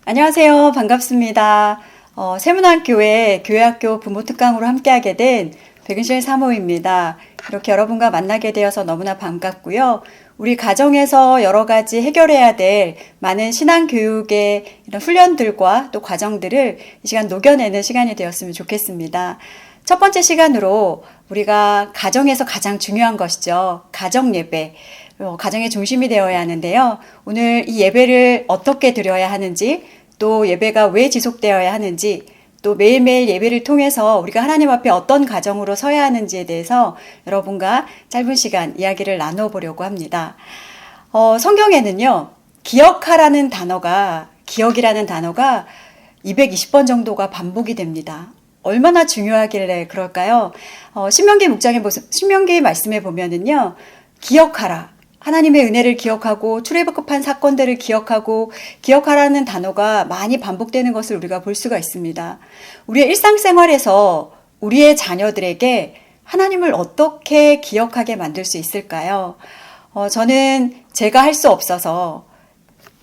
안녕하세요. 반갑습니다. 세문안교회 교회학교 부모특강으로 함께하게 된 백은실 사모입니다. 이렇게 여러분과 만나게 되어서 너무나 반갑고요. 우리 가정에서 여러 가지 해결해야 될 많은 신앙교육의 이런 훈련들과 또 과정들을 이 시간 녹여내는 시간이 되었으면 좋겠습니다. 첫 번째 시간으로 우리가 가정에서 가장 중요한 것이죠. 가정 예배. 가정의 중심이 되어야 하는데요. 오늘 이 예배를 어떻게 드려야 하는지, 또 예배가 왜 지속되어야 하는지, 또 매일매일 예배를 통해서 우리가 하나님 앞에 어떤 가정으로 서야 하는지에 대해서 여러분과 짧은 시간 이야기를 나눠보려고 합니다. 성경에는요, 기억이라는 단어가 220번 정도가 반복이 됩니다. 얼마나 중요하길래 그럴까요? 신명기 말씀에 보면은요, 기억하라. 하나님의 은혜를 기억하고 출애굽한 사건들을 기억하라는 단어가 많이 반복되는 것을 우리가 볼 수가 있습니다. 우리의 일상생활에서 우리의 자녀들에게 하나님을 어떻게 기억하게 만들 수 있을까요? 저는 제가 할 수 없어서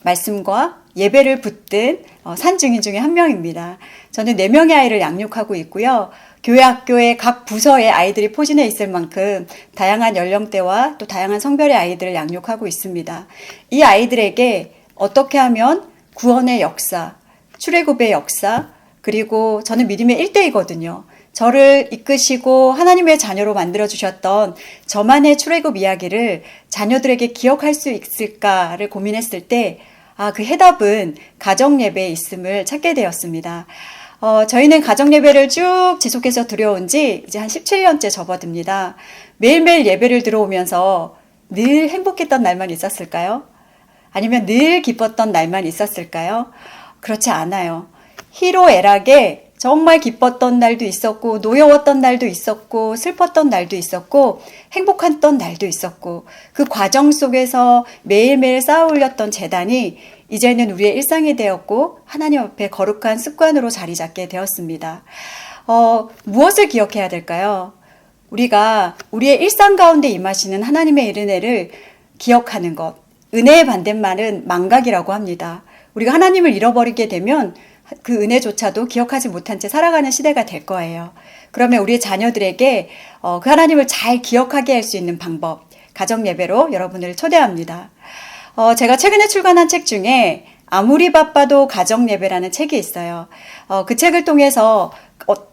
말씀과 예배를 붙든 산증인 중에 한 명입니다. 저는 4명의 아이를 양육하고 있고요. 교회 학교의 각 부서에 아이들이 포진해 있을 만큼 다양한 연령대와 또 다양한 성별의 아이들을 양육하고 있습니다. 이 아이들에게 어떻게 하면 구원의 역사, 출애굽의 역사, 그리고 저는 믿음의 1대이거든요. 저를 이끄시고 하나님의 자녀로 만들어주셨던 저만의 출애굽 이야기를 자녀들에게 기억할 수 있을까를 고민했을 때 그 해답은 가정예배에 있음을 찾게 되었습니다. 저희는 가정예배를 쭉 지속해서 들여온 지 이제 한 17년째 접어듭니다. 매일매일 예배를 들어오면서 늘 행복했던 날만 있었을까요? 아니면 늘 기뻤던 날만 있었을까요? 그렇지 않아요. 희로애락에 정말 기뻤던 날도 있었고, 노여웠던 날도 있었고, 슬펐던 날도 있었고, 행복했던 날도 있었고, 그 과정 속에서 매일매일 쌓아 올렸던 재단이 이제는 우리의 일상이 되었고, 하나님 앞에 거룩한 습관으로 자리 잡게 되었습니다. 무엇을 기억해야 될까요? 우리가 우리의 일상 가운데 임하시는 하나님의 은혜를 기억하는 것. 은혜의 반대말은 망각이라고 합니다. 우리가 하나님을 잃어버리게 되면 그 은혜조차도 기억하지 못한 채 살아가는 시대가 될 거예요. 그러면 우리 자녀들에게 그 하나님을 잘 기억하게 할 수 있는 방법, 가정예배로 여러분을 초대합니다. 제가 최근에 출간한 책 중에 아무리 바빠도 가정예배라는 책이 있어요. 그 책을 통해서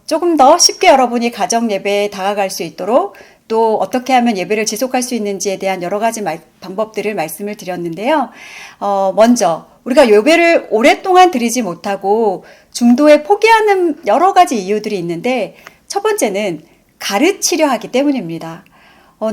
조금 더 쉽게 여러분이 가정예배에 다가갈 수 있도록 또 어떻게 하면 예배를 지속할 수 있는지에 대한 여러 가지 방법들을 말씀을 드렸는데요. 먼저 우리가 예배를 오랫동안 드리지 못하고 중도에 포기하는 여러 가지 이유들이 있는데 첫 번째는 가르치려 하기 때문입니다.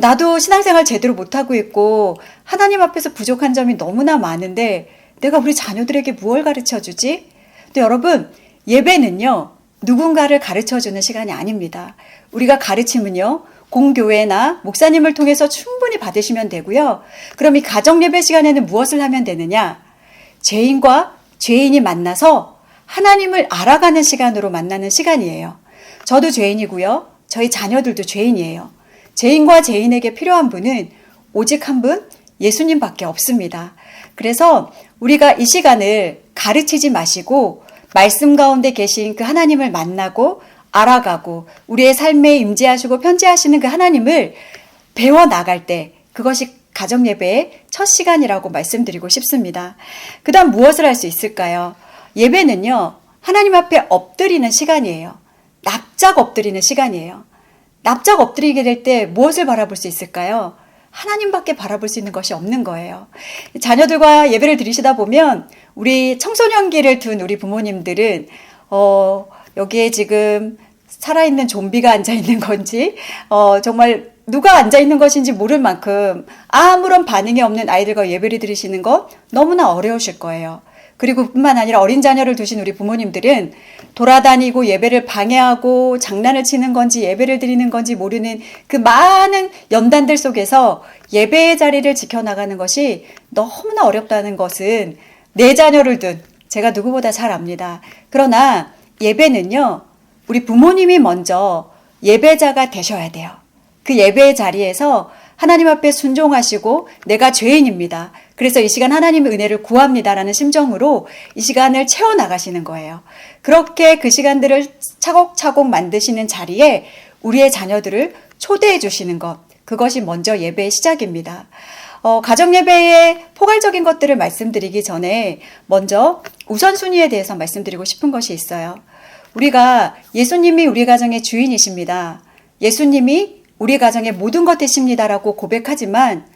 나도 신앙생활 제대로 못하고 있고 하나님 앞에서 부족한 점이 너무나 많은데 내가 우리 자녀들에게 무엇을 가르쳐주지? 또 여러분, 예배는요, 누군가를 가르쳐주는 시간이 아닙니다. 우리가 가르침은요, 공교회나 목사님을 통해서 충분히 받으시면 되고요. 그럼 이 가정예배 시간에는 무엇을 하면 되느냐? 죄인과 죄인이 만나서 하나님을 알아가는 시간으로 만나는 시간이에요. 저도 죄인이고요. 저희 자녀들도 죄인이에요. 죄인과 죄인에게 필요한 분은 오직 한 분, 예수님밖에 없습니다. 그래서 우리가 이 시간을 가르치지 마시고 말씀 가운데 계신 그 하나님을 만나고 알아가고 우리의 삶에 임재하시고 편지하시는 그 하나님을 배워나갈 때 그것이 가정예배의 첫 시간이라고 말씀드리고 싶습니다. 그 다음 무엇을 할 수 있을까요? 예배는요, 하나님 앞에 엎드리는 시간이에요. 납작 엎드리는 시간이에요. 납작 엎드리게 될 때 무엇을 바라볼 수 있을까요? 하나님밖에 바라볼 수 있는 것이 없는 거예요. 자녀들과 예배를 드리시다 보면 우리 청소년기를 둔 우리 부모님들은 여기에 지금 살아있는 좀비가 앉아있는 건지 정말 누가 앉아있는 것인지 모를 만큼 아무런 반응이 없는 아이들과 예배를 드리시는 것 너무나 어려우실 거예요. 그리고 뿐만 아니라 어린 자녀를 두신 우리 부모님들은 돌아다니고 예배를 방해하고 장난을 치는 건지 예배를 드리는 건지 모르는 그 많은 연단들 속에서 예배의 자리를 지켜나가는 것이 너무나 어렵다는 것은 내 자녀를 둔 제가 누구보다 잘 압니다. 그러나 예배는요, 우리 부모님이 먼저 예배자가 되셔야 돼요. 그 예배의 자리에서 하나님 앞에 순종하시고 내가 죄인입니다. 그래서 이 시간 하나님의 은혜를 구합니다라는 심정으로 이 시간을 채워나가시는 거예요. 그렇게 그 시간들을 차곡차곡 만드시는 자리에 우리의 자녀들을 초대해 주시는 것, 그것이 먼저 예배의 시작입니다. 가정예배의 포괄적인 것들을 말씀드리기 전에 먼저 우선순위에 대해서 말씀드리고 싶은 것이 있어요. 우리가 예수님이 우리 가정의 주인이십니다. 예수님이 우리 가정의 모든 것 되십니다라고 고백하지만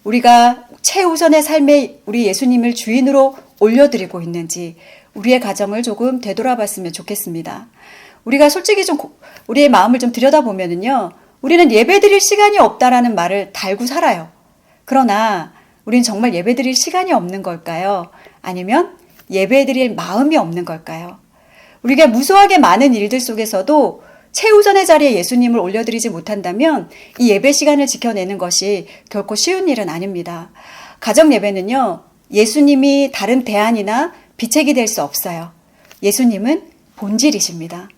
우리가 최우선의 삶에 우리 예수님을 주인으로 올려드리고 있는지 우리의 가정을 조금 되돌아봤으면 좋겠습니다. 우리가 솔직히 좀 우리의 마음을 좀 들여다보면은요, 우리는 예배드릴 시간이 없다라는 말을 달고 살아요. 그러나 우리는 정말 예배드릴 시간이 없는 걸까요? 아니면 예배드릴 마음이 없는 걸까요? 우리가 무수하게 많은 일들 속에서도 최우선의 자리에 예수님을 올려드리지 못한다면 이 예배 시간을 지켜내는 것이 결코 쉬운 일은 아닙니다. 가정 예배는요, 예수님이 다른 대안이나 비책이 될 수 없어요. 예수님은 본질이십니다.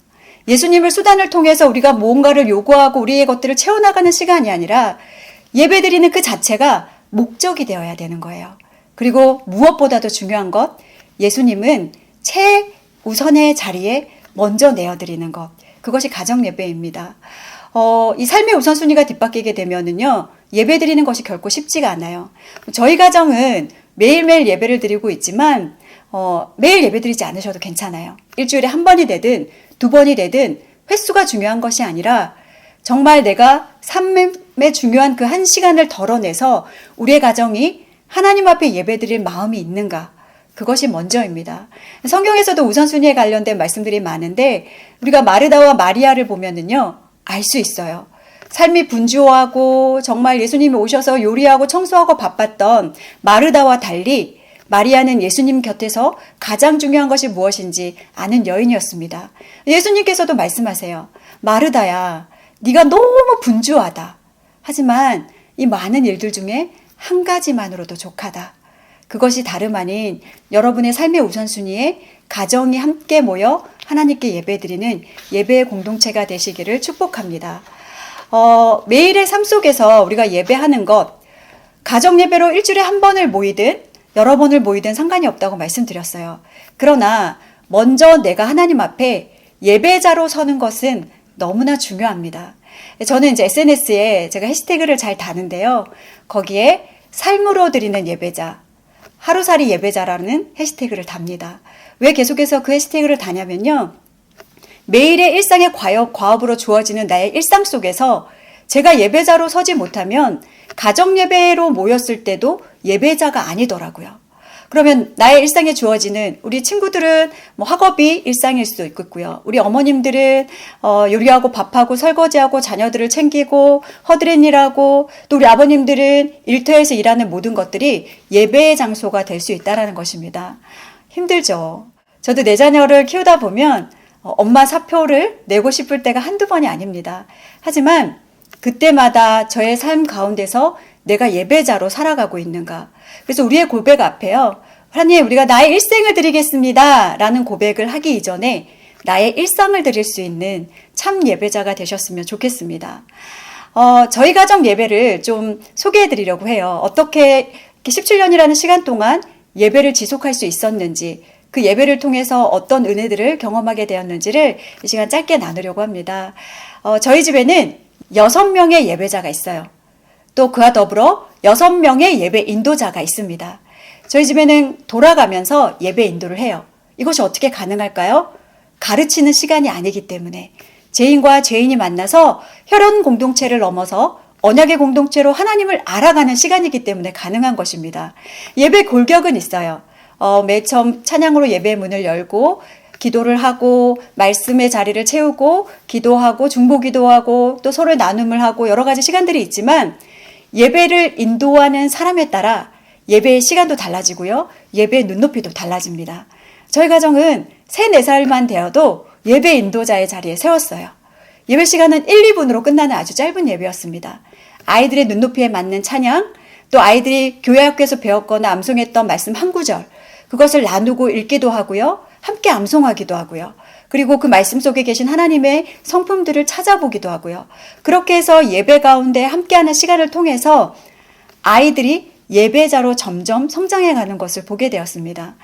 예수님을 수단을 통해서 우리가 무언가를 요구하고 우리의 것들을 채워나가는 시간이 아니라 예배드리는 그 자체가 목적이 되어야 되는 거예요. 그리고 무엇보다도 중요한 것, 예수님은 최우선의 자리에 먼저 내어드리는 것, 그것이 가정 예배입니다. 이 삶의 우선순위가 뒤바뀌게 되면은요, 예배드리는 것이 결코 쉽지가 않아요. 저희 가정은 매일매일 예배를 드리고 있지만 매일 예배드리지 않으셔도 괜찮아요. 일주일에 한 번이 되든 두 번이 되든 횟수가 중요한 것이 아니라 정말 내가 삶의 중요한 그 한 시간을 덜어내서 우리의 가정이 하나님 앞에 예배드릴 마음이 있는가, 그것이 먼저입니다. 성경에서도 우선순위에 관련된 말씀들이 많은데 우리가 마르다와 마리아를 보면은요, 알 수 있어요. 삶이 분주하고 정말 예수님이 오셔서 요리하고 청소하고 바빴던 마르다와 달리 마리아는 예수님 곁에서 가장 중요한 것이 무엇인지 아는 여인이었습니다. 예수님께서도 말씀하세요. 마르다야, 네가 너무 분주하다. 하지만 이 많은 일들 중에 한 가지만으로도 족하다. 그것이 다름 아닌 여러분의 삶의 우선순위에 가정이 함께 모여 하나님께 예배드리는 예배의 공동체가 되시기를 축복합니다. 매일의 삶 속에서 우리가 예배하는 것, 가정 예배로 일주일에 한 번을 모이든 여러 번을 모이든 상관이 없다고 말씀드렸어요. 그러나 먼저 내가 하나님 앞에 예배자로 서는 것은 너무나 중요합니다. 저는 이제 SNS에 제가 해시태그를 잘 다는데요. 거기에 삶으로 드리는 예배자, 하루살이 예배자라는 해시태그를 답니다. 왜 계속해서 그 해시태그를 다냐면요, 매일의 일상의 과업으로 주어지는 나의 일상 속에서 제가 예배자로 서지 못하면 가정 예배로 모였을 때도 예배자가 아니더라고요. 그러면 나의 일상에 주어지는, 우리 친구들은 뭐 학업이 일상일 수도 있겠고요. 우리 어머님들은 요리하고 밥하고 설거지하고 자녀들을 챙기고 허드렛 일하고, 또 우리 아버님들은 일터에서 일하는 모든 것들이 예배의 장소가 될 수 있다는 것입니다. 힘들죠. 저도 내 자녀를 키우다 보면 엄마 사표를 내고 싶을 때가 한두 번이 아닙니다. 하지만 그때마다 저의 삶 가운데서 내가 예배자로 살아가고 있는가. 그래서 우리의 고백 앞에요, 하나님, 우리가 나의 일생을 드리겠습니다 라는 고백을 하기 이전에 나의 일상을 드릴 수 있는 참 예배자가 되셨으면 좋겠습니다. 저희 가정 예배를 좀 소개해 드리려고 해요. 어떻게 17년이라는 시간 동안 예배를 지속할 수 있었는지, 그 예배를 통해서 어떤 은혜들을 경험하게 되었는지를 이 시간 짧게 나누려고 합니다. 저희 집에는 6명의 예배자가 있어요. 또 그와 더불어 6명의 예배 인도자가 있습니다. 저희 집에는 돌아가면서 예배 인도를 해요. 이것이 어떻게 가능할까요? 가르치는 시간이 아니기 때문에 죄인과 죄인이 만나서 혈연 공동체를 넘어서 언약의 공동체로 하나님을 알아가는 시간이기 때문에 가능한 것입니다. 예배 골격은 있어요. 맨 처음 찬양으로 예배 문을 열고 기도를 하고 말씀의 자리를 채우고 기도하고 중보기도하고 또 서로의 나눔을 하고 여러 가지 시간들이 있지만, 예배를 인도하는 사람에 따라 예배의 시간도 달라지고요, 예배의 눈높이도 달라집니다. 저희 가정은 3, 4살만 되어도 예배 인도자의 자리에 세웠어요. 예배 시간은 1, 2분으로 끝나는 아주 짧은 예배였습니다. 아이들의 눈높이에 맞는 찬양, 또 아이들이 교회 학교에서 배웠거나 암송했던 말씀 한 구절, 그것을 나누고 읽기도 하고요, 함께 암송하기도 하고요. 그리고 그 말씀 속에 계신 하나님의 성품들을 찾아보기도 하고요. 그렇게 해서 예배 가운데 함께하는 시간을 통해서 아이들이 예배자로 점점 성장해가는 것을 보게 되었습니다.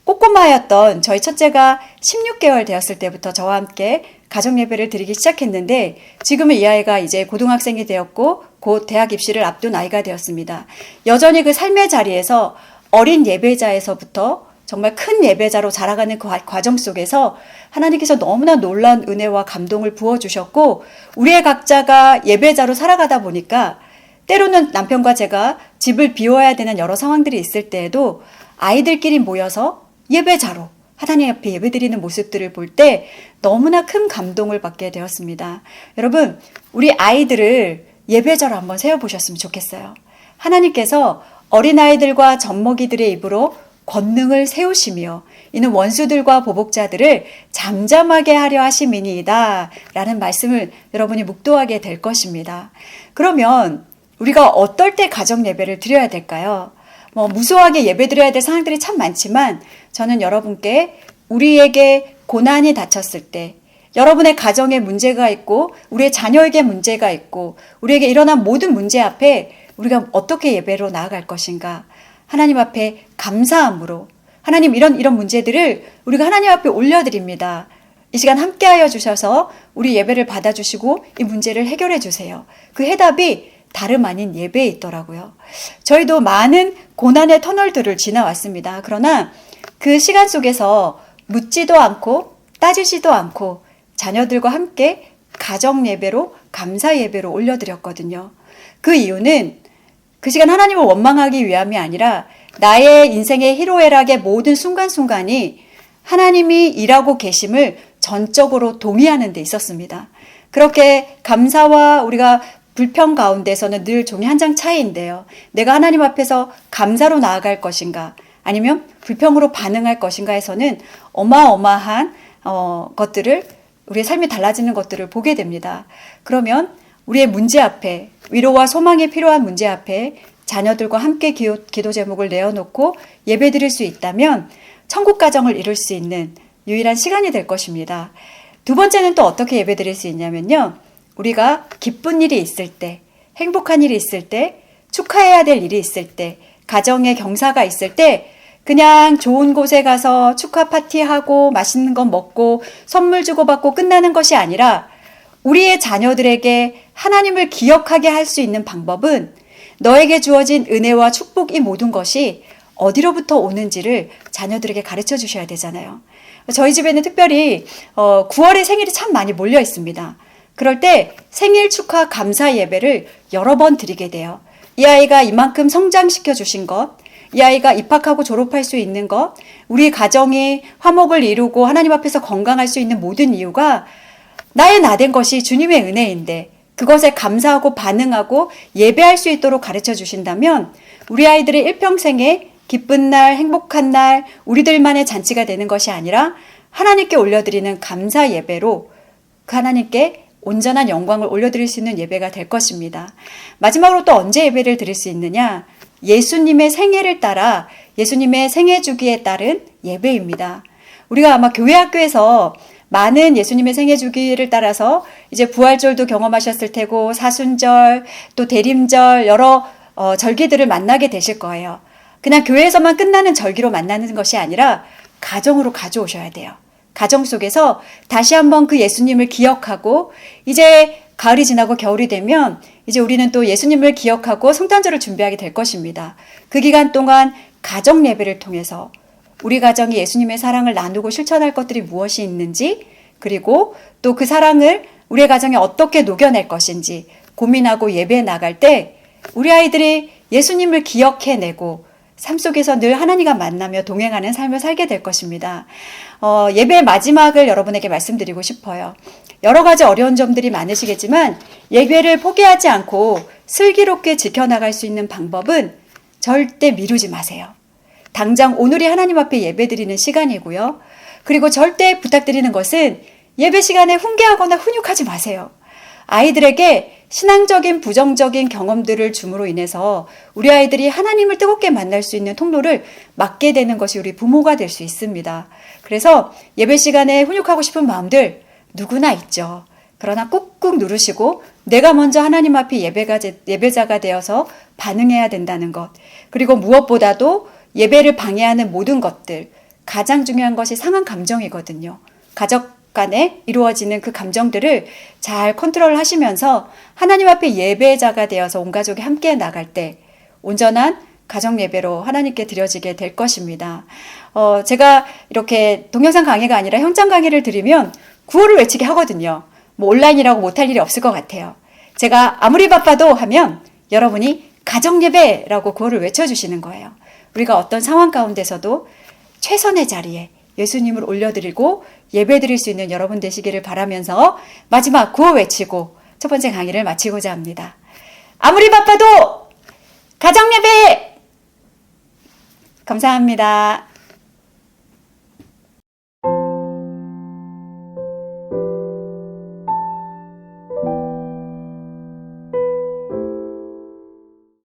꼬꼬마였던 저희 첫째가 16개월 되었을 때부터 저와 함께 가정 예배를 드리기 시작했는데 지금은 이 아이가 이제 고등학생이 되었고 곧 대학 입시를 앞둔 아이가 되었습니다. 여전히 그 삶의 자리에서 어린 예배자에서부터 정말 큰 예배자로 자라가는 그 과정 속에서 하나님께서 너무나 놀라운 은혜와 감동을 부어주셨고 우리의 각자가 예배자로 살아가다 보니까 때로는 남편과 제가 집을 비워야 되는 여러 상황들이 있을 때에도 아이들끼리 모여서 예배자로 하나님 앞에 예배드리는 모습들을 볼 때 너무나 큰 감동을 받게 되었습니다. 여러분, 우리 아이들을 예배자로 한번 세워보셨으면 좋겠어요. 하나님께서 어린아이들과 젖먹이들의 입으로 권능을 세우시며 이는 원수들과 보복자들을 잠잠하게 하려 하심이니이다 라는 말씀을 여러분이 묵도하게 될 것입니다. 그러면 우리가 어떨 때 가정 예배를 드려야 될까요? 무수하게 예배 드려야 될 상황들이 참 많지만 저는 여러분께 우리에게 고난이 닥쳤을 때 여러분의 가정에 문제가 있고 우리의 자녀에게 문제가 있고 우리에게 일어난 모든 문제 앞에 우리가 어떻게 예배로 나아갈 것인가 하나님 앞에 감사함으로 하나님 이런 문제들을 우리가 하나님 앞에 올려드립니다. 이 시간 함께하여 주셔서 우리 예배를 받아주시고 이 문제를 해결해 주세요. 그 해답이 다름 아닌 예배에 있더라고요. 저희도 많은 고난의 터널들을 지나왔습니다. 그러나 그 시간 속에서 묻지도 않고 따지지도 않고 자녀들과 함께 가정 예배로 감사 예배로 올려드렸거든요. 그 이유는 그 시간 하나님을 원망하기 위함이 아니라 나의 인생의 희로애락의 모든 순간순간이 하나님이 일하고 계심을 전적으로 동의하는 데 있었습니다. 그렇게 감사와 우리가 불평 가운데서는 늘 종이 한 장 차이인데요. 내가 하나님 앞에서 감사로 나아갈 것인가 아니면 불평으로 반응할 것인가에서는 어마어마한 것들을 우리의 삶이 달라지는 것들을 보게 됩니다. 그러면 우리의 문제 앞에 위로와 소망이 필요한 문제 앞에 자녀들과 함께 기도 제목을 내어놓고 예배드릴 수 있다면 천국 가정을 이룰 수 있는 유일한 시간이 될 것입니다. 두 번째는 또 어떻게 예배드릴 수 있냐면요. 우리가 기쁜 일이 있을 때, 행복한 일이 있을 때, 축하해야 될 일이 있을 때, 가정에 경사가 있을 때 그냥 좋은 곳에 가서 축하 파티하고 맛있는 거 먹고 선물 주고받고 끝나는 것이 아니라 우리의 자녀들에게 하나님을 기억하게 할 수 있는 방법은 너에게 주어진 은혜와 축복 이 모든 것이 어디로부터 오는지를 자녀들에게 가르쳐 주셔야 되잖아요. 저희 집에는 특별히 9월에 생일이 참 많이 몰려 있습니다. 그럴 때 생일 축하 감사 예배를 여러 번 드리게 돼요. 이 아이가 이만큼 성장시켜 주신 것, 이 아이가 입학하고 졸업할 수 있는 것, 우리 가정이 화목을 이루고 하나님 앞에서 건강할 수 있는 모든 이유가 나의 나된 것이 주님의 은혜인데 그것에 감사하고 반응하고 예배할 수 있도록 가르쳐 주신다면 우리 아이들의 일평생에 기쁜 날, 행복한 날, 우리들만의 잔치가 되는 것이 아니라 하나님께 올려드리는 감사 예배로 그 하나님께 온전한 영광을 올려드릴 수 있는 예배가 될 것입니다. 마지막으로 또 언제 예배를 드릴 수 있느냐? 예수님의 생애를 따라 예수님의 생애 주기에 따른 예배입니다. 우리가 아마 교회 학교에서 많은 예수님의 생애 주기를 따라서 이제 부활절도 경험하셨을 테고 사순절 또 대림절 여러 절기들을 만나게 되실 거예요. 그냥 교회에서만 끝나는 절기로 만나는 것이 아니라 가정으로 가져오셔야 돼요. 가정 속에서 다시 한번 그 예수님을 기억하고 이제 가을이 지나고 겨울이 되면 이제 우리는 또 예수님을 기억하고 성탄절을 준비하게 될 것입니다. 그 기간 동안 가정 예배를 통해서 우리 가정이 예수님의 사랑을 나누고 실천할 것들이 무엇이 있는지 그리고 또 그 사랑을 우리의 가정에 어떻게 녹여낼 것인지 고민하고 예배에 나갈 때 우리 아이들이 예수님을 기억해내고 삶 속에서 늘 하나님과 만나며 동행하는 삶을 살게 될 것입니다. 예배의 마지막을 여러분에게 말씀드리고 싶어요. 여러 가지 어려운 점들이 많으시겠지만 예배를 포기하지 않고 슬기롭게 지켜나갈 수 있는 방법은 절대 미루지 마세요. 당장 오늘이 하나님 앞에 예배드리는 시간이고요. 그리고 절대 부탁드리는 것은 예배 시간에 훈계하거나 훈육하지 마세요. 아이들에게 신앙적인 부정적인 경험들을 줌으로 인해서 우리 아이들이 하나님을 뜨겁게 만날 수 있는 통로를 막게 되는 것이 우리 부모가 될 수 있습니다. 그래서 예배 시간에 훈육하고 싶은 마음들 누구나 있죠. 그러나 꾹꾹 누르시고 내가 먼저 하나님 앞에 예배자가 되어서 반응해야 된다는 것. 그리고 무엇보다도 예배를 방해하는 모든 것들. 가장 중요한 것이 상한 감정이거든요. 가족 간에 이루어지는 그 감정들을 잘 컨트롤 하시면서 하나님 앞에 예배자가 되어서 온 가족이 함께 나갈 때 온전한 가정 예배로 하나님께 드려지게 될 것입니다. 제가 이렇게 동영상 강의가 아니라 현장 강의를 드리면 구호를 외치게 하거든요. 뭐 온라인이라고 못할 일이 없을 것 같아요. 제가 아무리 바빠도 하면 여러분이 가정 예배라고 구호를 외쳐주시는 거예요. 우리가 어떤 상황 가운데서도 최선의 자리에 예수님을 올려드리고 예배드릴 수 있는 여러분 되시기를 바라면서 마지막 구호 외치고 첫 번째 강의를 마치고자 합니다. 아무리 바빠도 가정 예배! 감사합니다.